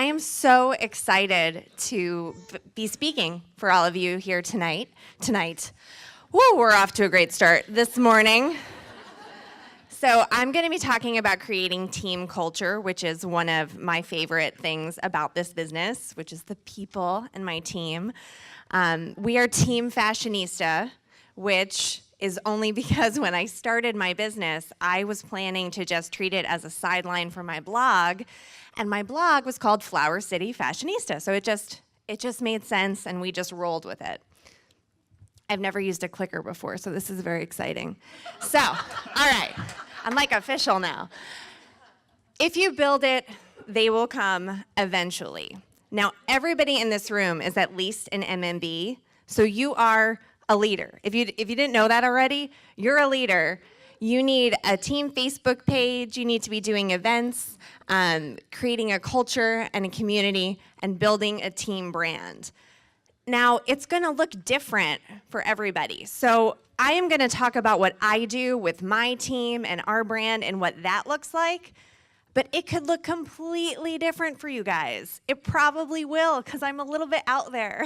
I am so excited to be speaking for all of you here tonight. Woo, we're off to a great start this morning. So I'm going to be talking about creating team culture, which is one of my favorite things about this business, which is the people and my team. We are Team Fashionista, which is only because when I started my business, I was planning to just treat it as a sideline for my blog, and my blog was called Flower City Fashionista. So it just made sense, and we just rolled with it. I've never used a clicker before, so this is very exciting. So, all right, I'm like official now. If you build it, they will come eventually. Now, everybody in this room is at least an MMB, so you are a leader. If you didn't know that already, you're a leader. You need a team Facebook page, you need to be doing events, creating a culture and a community, and building a team brand. Now, it's gonna look different for everybody. So I am gonna talk about what I do with my team and our brand and what that looks like, but it could look completely different for you guys. It probably will, because I'm a little bit out there.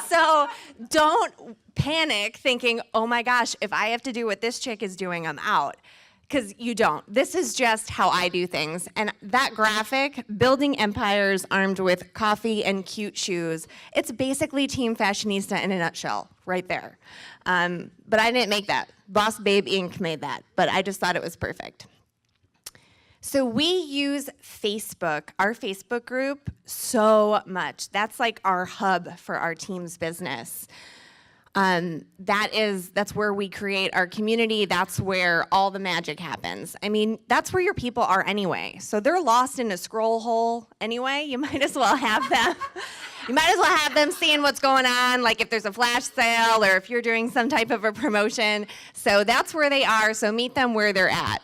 So don't panic thinking, oh my gosh, if I have to do what this chick is doing, I'm out. Because you don't. This is just how I do things. And that graphic, building empires armed with coffee and cute shoes, it's basically Team Fashionista in a nutshell, right there. But I didn't make that. Boss Babe Inc. made that, but I just thought it was perfect. So we use Facebook, our Facebook group, so much. That's like our hub for our team's business. That's where we create our community. That's where all the magic happens. I mean, that's where your people are anyway. So they're lost in a scroll hole anyway. You might as well have them. You might as well have them seeing what's going on, like if there's a flash sale or if you're doing some type of a promotion. So that's where they are. So meet them where they're at.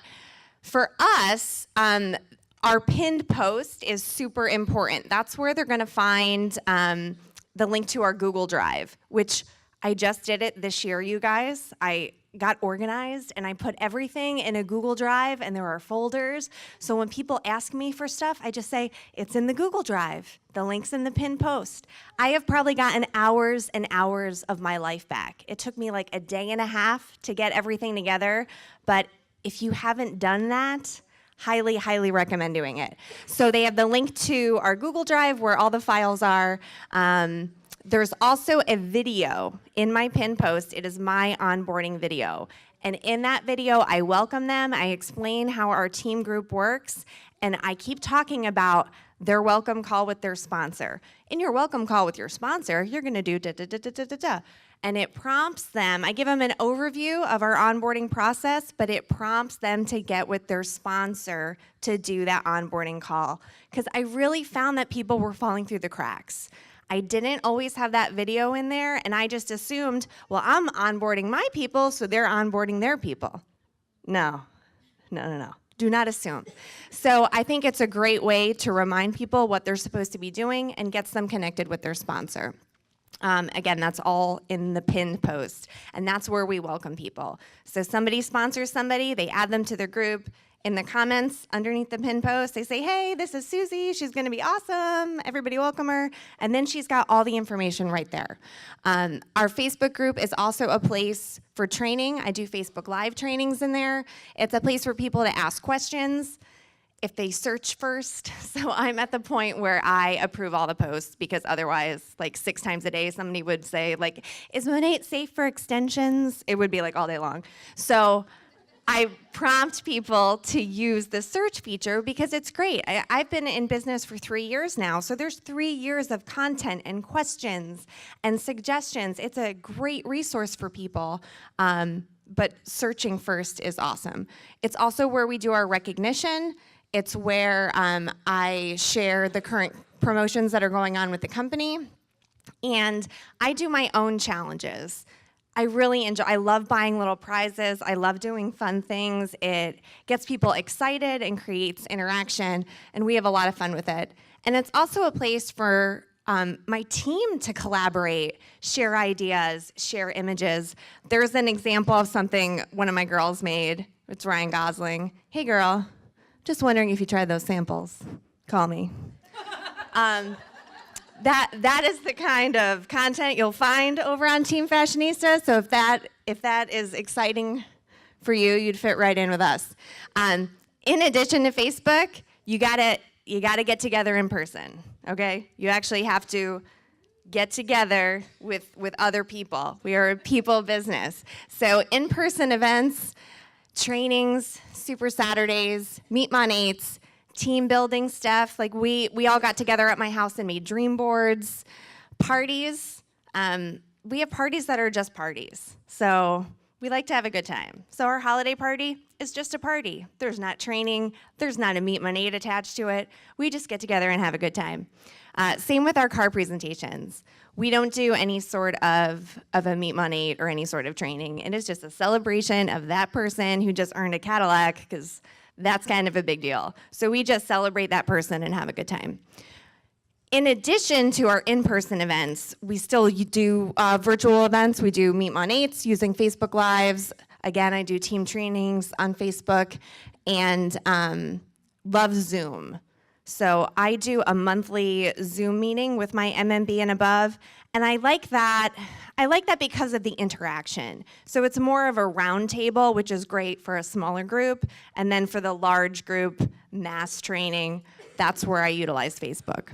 For us, our pinned post is super important. That's where they're going to find the link to our Google Drive, which I just did it this year, you guys. I got organized and I put everything in a Google Drive, and there are folders. So when people ask me for stuff, I just say, it's in the Google Drive. The link's in the pinned post. I have probably gotten hours and hours of my life back. It took me like a day and a half to get everything together, but if you haven't done that, highly, highly recommend doing it. So they have the link to our Google Drive where all the files are. There's also a video in my pinned post. It is my onboarding video. And in that video, I welcome them. I explain how our team group works. And I keep talking about their welcome call with their sponsor. In your welcome call with your sponsor, you're going to do da-da-da-da-da-da. And it prompts them. I give them an overview of our onboarding process, but it prompts them to get with their sponsor to do that onboarding call. Because I really found that people were falling through the cracks. I didn't always have that video in there, and I just assumed, well, I'm onboarding my people, so they're onboarding their people. No. Do not assume. So I think it's a great way to remind people what they're supposed to be doing and gets them connected with their sponsor. Again, that's all in the pinned post, and that's where we welcome people. So somebody sponsors somebody, they add them to their group. In the comments underneath the pinned post, they say, hey, this is Susie, she's gonna be awesome, everybody welcome her, and then she's got all the information right there. Our Facebook group is also a place for training. I do Facebook Live trainings in there. It's a place for people to ask questions if they search first. So I'm at the point where I approve all the posts, because otherwise, like 6 times a day, somebody would say, like, is Monat safe for extensions? It would be like all day long. So I prompt people to use the search feature because it's great. I've been in business for 3 years now, so there's 3 years of content and questions and suggestions. It's a great resource for people, but searching first is awesome. It's also where we do our recognition. It's where I share the current promotions that are going on with the company, and I do my own challenges. I love buying little prizes. I love doing fun things. It gets people excited and creates interaction, and we have a lot of fun with it. And it's also a place for my team to collaborate, share ideas, share images. There's an example of something one of my girls made. It's Ryan Gosling. Hey girl, just wondering if you tried those samples. Call me. That is the kind of content you'll find over on Team Fashionista. So if that is exciting for you, you'd fit right in with us. In addition to Facebook, you gotta get together in person. Okay, you actually have to get together with other people. We are a people business. So in-person events, trainings, Super Saturdays, Meet Monates, team building stuff. Like we all got together at my house and made dream boards, parties. We have parties that are just parties. So we like to have a good time. So our holiday party is just a party. There's not training. There's not a Meet Monat attached to it. We just get together and have a good time. Same with our car presentations. We don't do any sort of a Meet Monat or any sort of training. It is just a celebration of that person who just earned a Cadillac, because that's kind of a big deal. So we just celebrate that person and have a good time. In addition to our in-person events, we still do virtual events. We do Meet Monats using Facebook Lives. Again, I do team trainings on Facebook and love Zoom. So I do a monthly Zoom meeting with my MMB and above, and I like that. I like that because of the interaction. So it's more of a round table, which is great for a smaller group, and then for the large group mass training, that's where I utilize Facebook.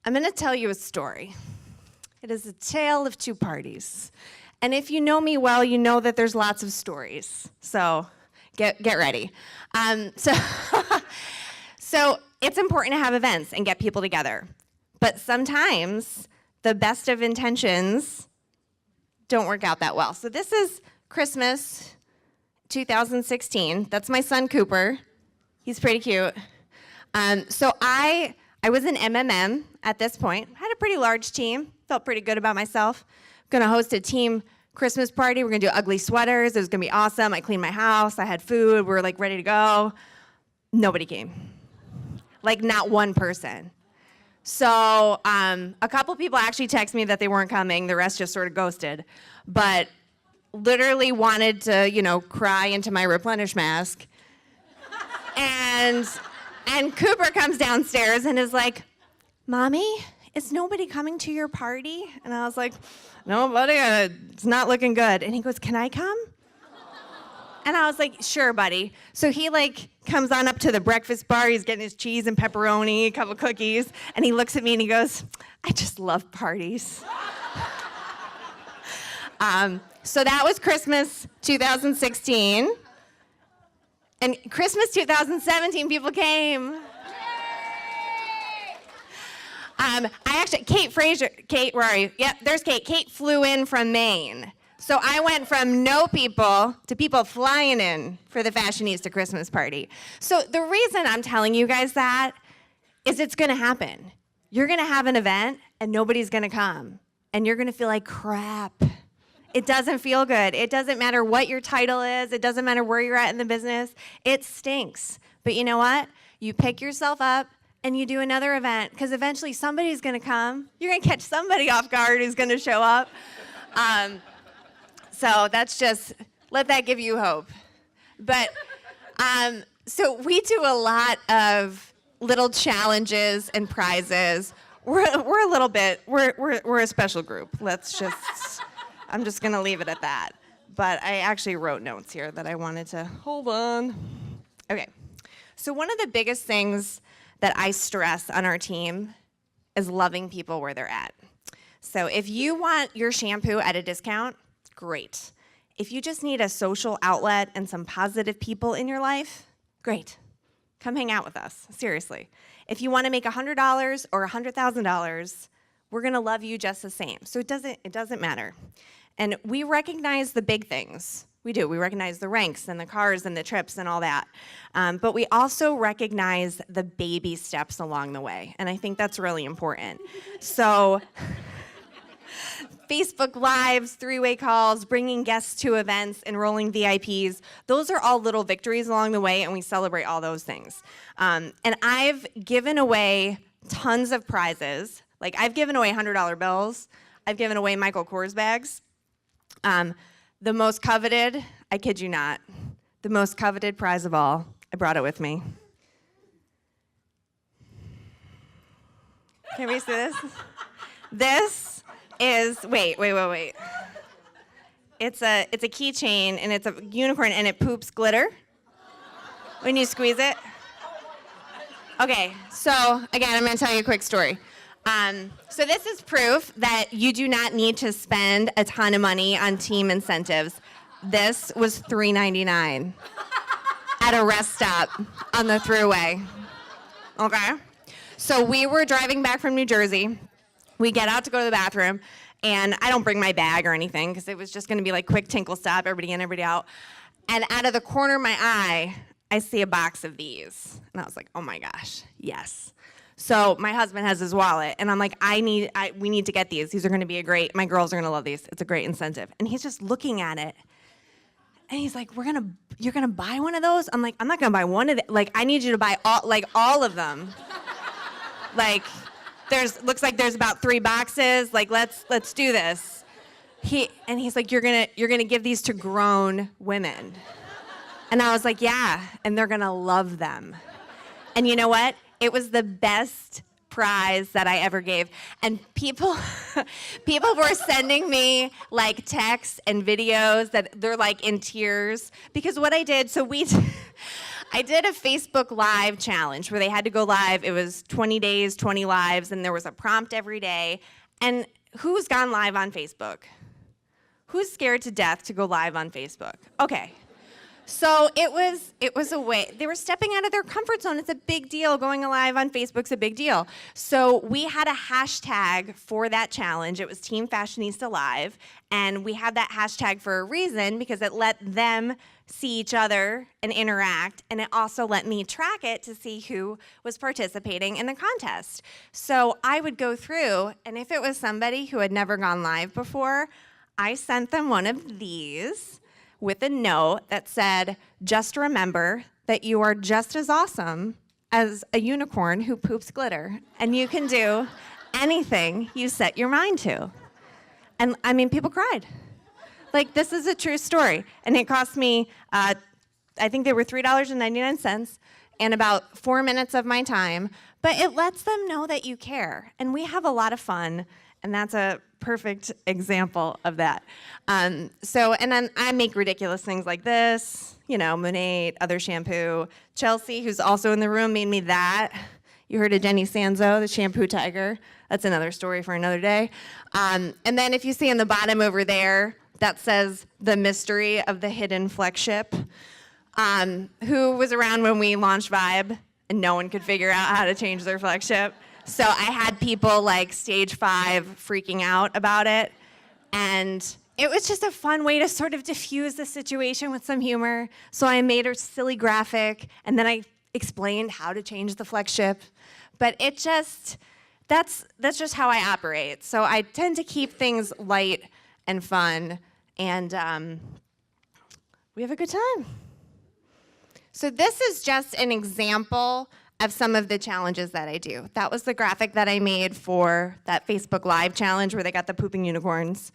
I'm gonna tell you a story. It is a tale of two parties. And if you know me well, you know that there's lots of stories. So get ready. So it's important to have events and get people together. But sometimes the best of intentions don't work out that well. So this is Christmas 2016. That's my son, Cooper. He's pretty cute. So I was in MMM at this point. I had a pretty large team. Felt pretty good about myself. Gonna host a team Christmas party. We're gonna do ugly sweaters. It was gonna be awesome. I cleaned my house. I had food. We were like ready to go. Nobody came. Like not one person. So a couple people actually texted me that they weren't coming. The rest just sort of ghosted. But literally wanted to, cry into my replenish mask. And Cooper comes downstairs and is like, "Mommy, is nobody coming to your party?" And I was like, "No, buddy, it's not looking good." And he goes, "Can I come?" And I was like, "Sure, buddy." So he comes on up to the breakfast bar. He's getting his cheese and pepperoni, a couple cookies, and he looks at me and he goes, "I just love parties." So that was Christmas 2016. And Christmas 2017, people came. Kate, where are you? Yep, there's Kate. Kate flew in from Maine. So I went from no people to people flying in for the Fashionista Christmas party. So the reason I'm telling you guys that is it's gonna happen. You're gonna have an event and nobody's gonna come. And you're gonna feel like crap. It doesn't feel good. It doesn't matter what your title is. It doesn't matter where you're at in the business. It stinks. But you know what? You pick yourself up and you do another event, because eventually somebody's gonna come. You're gonna catch somebody off guard who's gonna show up. So that's just, let that give you hope. But, so we do a lot of little challenges and prizes. We're a special group. I'm just gonna leave it at that. But I actually wrote notes here that I wanted to, hold on. Okay, so one of the biggest things that I stress on our team is loving people where they're at. So if you want your shampoo at a discount, great. If you just need a social outlet and some positive people in your life, great. Come hang out with us, seriously. If you want to make $100 or $100,000, we're gonna love you just the same. So it doesn't matter. And we recognize the big things. We do. We recognize the ranks and the cars and the trips and all that. But we also recognize the baby steps along the way. And I think that's really important. So Facebook Lives, three-way calls, bringing guests to events, enrolling VIPs, those are all little victories along the way, and we celebrate all those things. And I've given away tons of prizes. Like, I've given away $100 bills. I've given away Michael Kors bags. The most coveted, I kid you not, the most coveted prize of all, I brought it with me. Can we see this? This is, wait. It's a keychain, and it's a unicorn, and it poops glitter when you squeeze it. Okay, so again, I'm gonna tell you a quick story. So this is proof that you do not need to spend a ton of money on team incentives. This was $3.99 at a rest stop on the thruway. Okay? So we were driving back from New Jersey. We get out to go to the bathroom, and I don't bring my bag or anything because it was just gonna be like quick tinkle stop, everybody in, everybody out. And out of the corner of my eye, I see a box of these. And I was like, oh my gosh, yes. So my husband has his wallet, and I'm like, we need to get these. These are gonna be my girls are gonna love these. It's a great incentive. And he's just looking at it, and he's like, you're gonna buy one of those? I'm like, I'm not gonna buy one of them. Like, I need you to buy all of them. Like, looks like there's about 3 boxes. Like, let's do this. He's like, you're gonna give these to grown women. And I was like, yeah, and they're gonna love them. And you know what? It was the best prize that I ever gave. And people were sending me like texts and videos that they're like in tears because what I did, I did a Facebook Live challenge where they had to go live. It was 20 days, 20 lives, and there was a prompt every day. And who's gone live on Facebook? Who's scared to death to go live on Facebook? Okay. So it was a way, they were stepping out of their comfort zone. It's a big deal. Going live on Facebook's a big deal. So we had a hashtag for that challenge. It was Team Fashionista Live. And we had that hashtag for a reason because it let them see each other and interact. And it also let me track it to see who was participating in the contest. So I would go through, and if it was somebody who had never gone live before, I sent them one of these with a note that said, just remember that you are just as awesome as a unicorn who poops glitter, and you can do anything you set your mind to. And I mean, people cried. Like, this is a true story. And it cost me, I think they were $3.99 and about 4 minutes of my time, but it lets them know that you care. And we have a lot of fun, and that's a perfect example of that. And then I make ridiculous things like this, Monat, other shampoo. Chelsea, who's also in the room, made me that. You heard of Jenny Sanzo, the shampoo tiger. That's another story for another day. And then if you see in the bottom over there, that says the mystery of the hidden flex ship, who was around when we launched Vibe and no one could figure out how to change their flex ship. So I had people like stage 5 freaking out about it. And it was just a fun way to sort of diffuse the situation with some humor. So I made a silly graphic, and then I explained how to change the flex ship. But that's just how I operate. So I tend to keep things light and fun, and we have a good time. So this is just an example of some of the challenges that I do. That was the graphic that I made for that Facebook Live challenge where they got the pooping unicorns.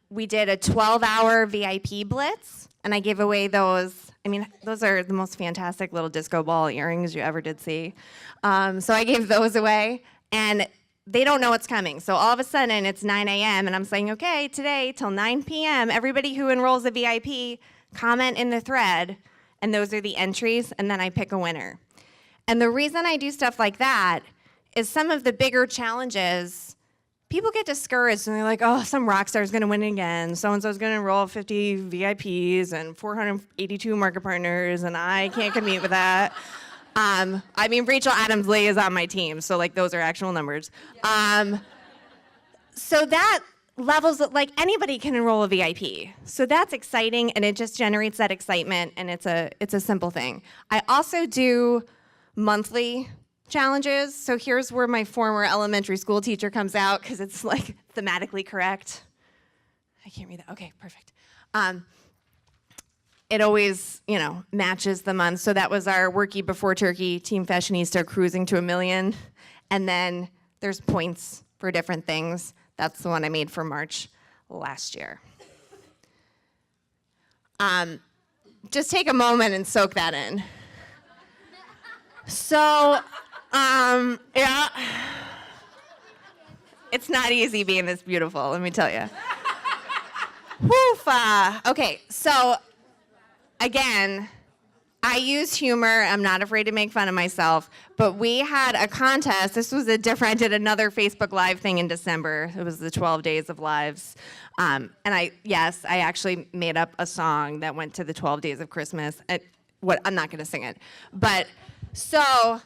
We did a 12-hour VIP blitz, and I gave away those. I mean, those are the most fantastic little disco ball earrings you ever did see. So I gave those away, and they don't know what's coming. So all of a sudden, it's 9 a.m., and I'm saying, okay, today till 9 p.m., everybody who enrolls a VIP, comment in the thread, and those are the entries, and then I pick a winner. And the reason I do stuff like that is some of the bigger challenges, people get discouraged and they're like, oh, some rock star is going to win again. So-and-so's going to enroll 50 VIPs and 482 market partners, and I can't compete with that. I mean, Rachel Adams-Lee is on my team, so like those are actual numbers. So that levels, like anybody can enroll a VIP. So that's exciting, and it just generates that excitement, and it's a simple thing. I also do monthly challenges. So here's where my former elementary school teacher comes out because it's like thematically correct. I can't read that. Okay, perfect. It always, matches the month. So that was our Worky Before Turkey, Team Fashionista cruising to 1 million. And then there's points for different things. That's the one I made for March last year. Just take a moment and soak that in. So, yeah, It's not easy being this beautiful, let me tell you. Woof. Okay, so again, I use humor. I'm not afraid to make fun of myself. But we had a contest. This was I did another Facebook Live thing in December. It was the 12 Days of Lives. And I actually made up a song that went to the 12 Days of Christmas. I'm not going to sing it. But so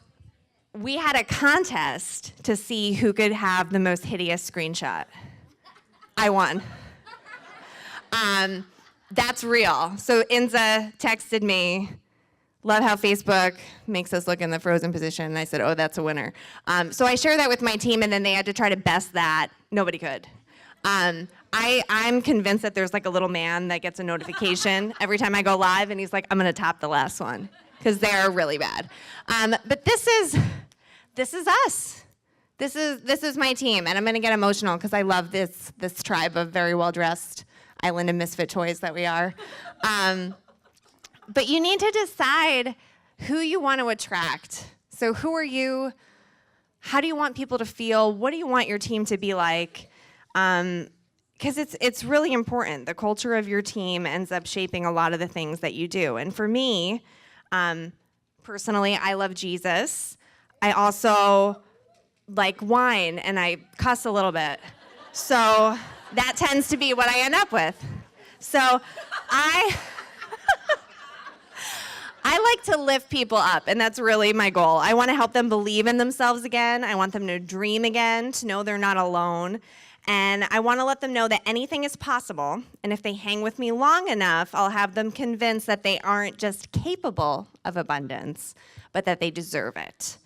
we had a contest to see who could have the most hideous screenshot. I won. That's real. So Inza texted me, love how Facebook makes us look in the frozen position. And I said, oh, that's a winner. So I shared that with my team, and then they had to try to best that. Nobody could. I'm convinced that there's like a little man that gets a notification every time I go live, and he's like, I'm going to top the last one, because they're really bad. But this is us. This is my team, and I'm going to get emotional because I love this tribe of very well-dressed island of misfit toys that we are. But you need to decide who you want to attract. So who are you? How do you want people to feel? What do you want your team to be like? Because it's really important. The culture of your team ends up shaping a lot of the things that you do. And for me, personally, I love Jesus. I also like wine, and I cuss a little bit. So that tends to be what I end up with. So I like to lift people up, and that's really my goal. I want to help them believe in themselves again. I want them to dream again, to know they're not alone. And I want to let them know that anything is possible. And if they hang with me long enough, I'll have them convinced that they aren't just capable of abundance, but that they deserve it.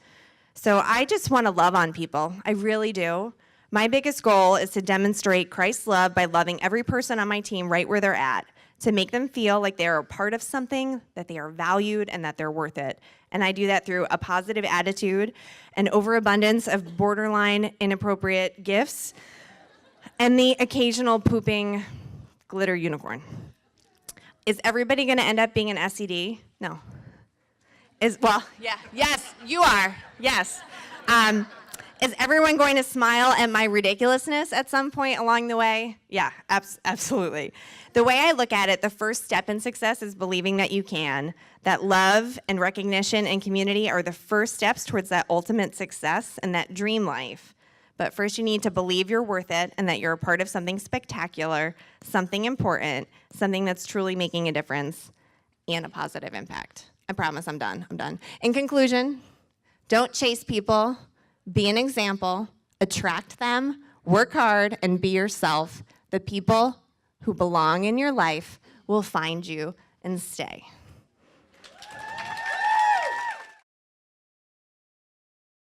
So I just want to love on people. I really do. My biggest goal is to demonstrate Christ's love by loving every person on my team right where they're at, to make them feel like they're a part of something, that they are valued, and that they're worth it. And I do that through a positive attitude, an overabundance of borderline inappropriate gifts, and the occasional pooping glitter unicorn. Is everybody going to end up being an SED? No. Yes, you are. Yes. Is everyone going to smile at my ridiculousness at some point along the way? Yeah, absolutely. The way I look at it, the first step in success is believing that you can. That love and recognition and community are the first steps towards that ultimate success and that dream life. But first you need to believe you're worth it and that you're a part of something spectacular, something important, something that's truly making a difference and a positive impact. I promise I'm done. In conclusion, don't chase people. Be an example, attract them, work hard, and be yourself. The people who belong in your life will find you and stay.